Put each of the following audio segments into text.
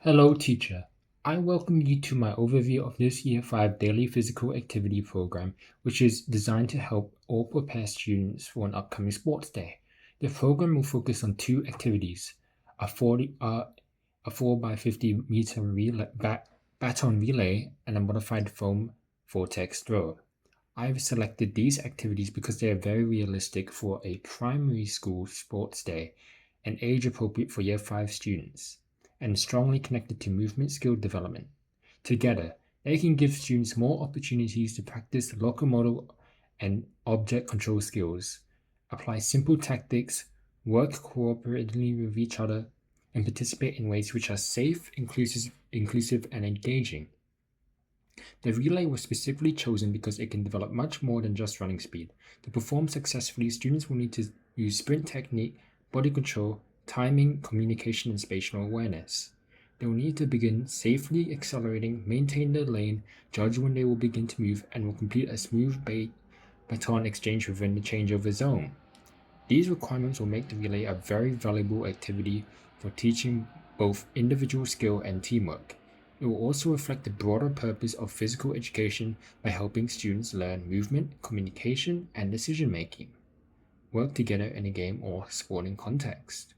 Hello, teacher. I welcome you to my overview of this Year 5 daily physical activity program, which is designed to help all prepare students for an upcoming sports day. The program will focus on two activities: a 4 by 50 meter baton relay and a modified foam vortex throw. I've selected these activities because they are very realistic for a primary school sports day and age appropriate for Year 5 students, and strongly connected to movement skill development. Together, they can give students more opportunities to practice locomotor and object control skills, apply simple tactics, work cooperatively with each other, and participate in ways which are safe, inclusive and engaging. The relay was specifically chosen because it can develop much more than just running speed. To perform successfully, students will need to use sprint technique, body control, timing, communication, and spatial awareness. They will need to begin safely accelerating, maintain their lane, judge when they will begin to move, and will complete a smooth baton exchange within the changeover zone. These requirements will make the relay a very valuable activity for teaching both individual skill and teamwork. It will also reflect the broader purpose of physical education by helping students learn movement, communication, and decision making, work together in a game or sporting context.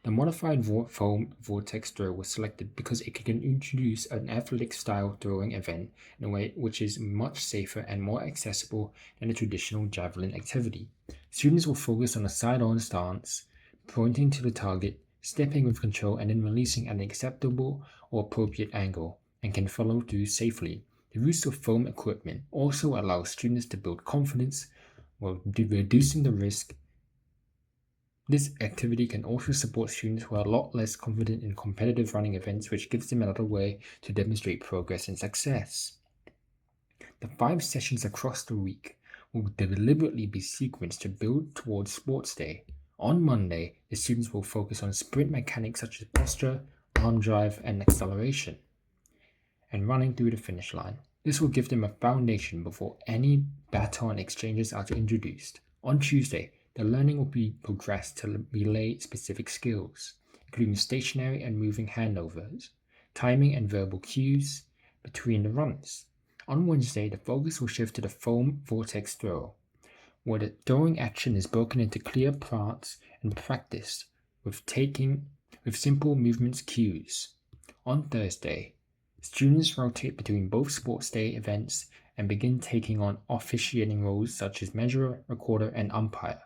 The modified foam vortex throw was selected because it can introduce an athletic style throwing event in a way which is much safer and more accessible than a traditional javelin activity. Students will focus on a side-on stance, pointing to the target, stepping with control, and then releasing at an acceptable or appropriate angle, and can follow through safely. The use of foam equipment also allows students to build confidence while reducing the risk. This activity can also support students who are a lot less confident in competitive running events, which gives them another way to demonstrate progress and success. The 5 sessions across the week will deliberately be sequenced to build towards sports day. On Monday, the students will focus on sprint mechanics such as posture, arm drive, and acceleration, and running through the finish line. This will give them a foundation before any baton exchanges are introduced. On Tuesday, the learning will be progressed to relay specific skills, including stationary and moving handovers, timing and verbal cues between the runs. On Wednesday, the focus will shift to the foam vortex throw, where the throwing action is broken into clear parts and practiced with simple movements cues. On Thursday, students rotate between both sports day events and begin taking on officiating roles such as measurer, recorder, and umpire.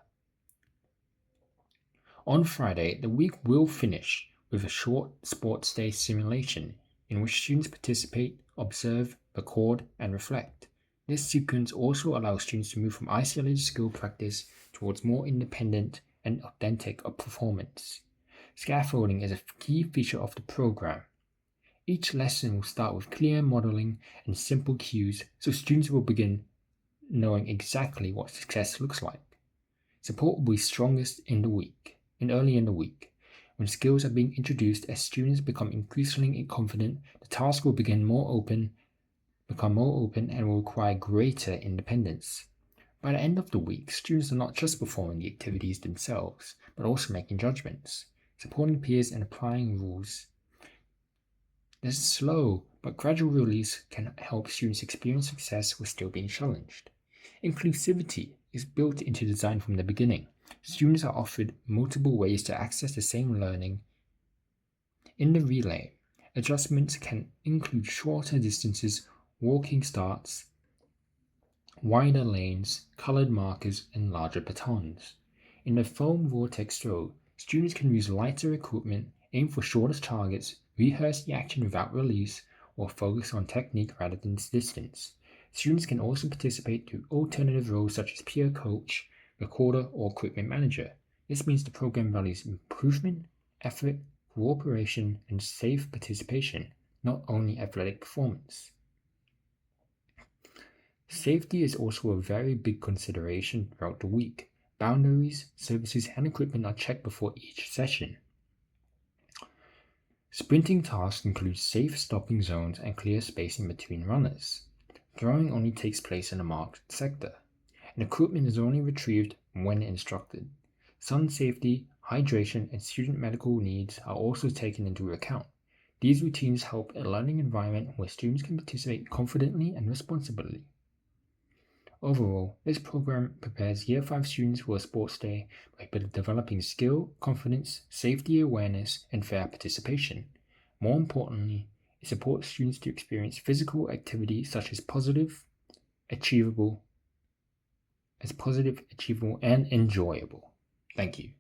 On Friday, the week will finish with a short sports day simulation in which students participate, observe, record, and reflect. This sequence also allows students to move from isolated skill practice towards more independent and authentic performance. Scaffolding is a key feature of the program. Each lesson will start with clear modeling and simple cues so students will begin knowing exactly what success looks like. Support will be strongest early in the week. When skills are being introduced as students become increasingly confident, the task will become more open and will require greater independence. By the end of the week, students are not just performing the activities themselves, but also making judgments, supporting peers and applying rules. This slow but gradual release can help students experience success while still being challenged. Inclusivity is built into design from the beginning. Students are offered multiple ways to access the same learning. In the relay, adjustments can include shorter distances, walking starts, wider lanes, colored markers, and larger batons. In the foam vortex throw, students can use lighter equipment, aim for shorter targets, rehearse the action without release, or focus on technique rather than distance. Students can also participate through alternative roles such as peer coach, recorder, or equipment manager. This means the program values improvement, effort, cooperation, and safe participation, not only athletic performance. Safety is also a very big consideration throughout the week. Boundaries, services, and equipment are checked before each session. Sprinting tasks include safe stopping zones and clear spacing between runners. Throwing only takes place in a marked sector, and equipment is only retrieved when instructed. Sun safety, hydration, and student medical needs are also taken into account. These routines help a learning environment where students can participate confidently and responsibly. Overall, this program prepares Year 5 students for a sports day by developing skill, confidence, safety awareness, and fair participation. More importantly, it supports students to experience physical activity such as positive, achievable, and enjoyable. Thank you.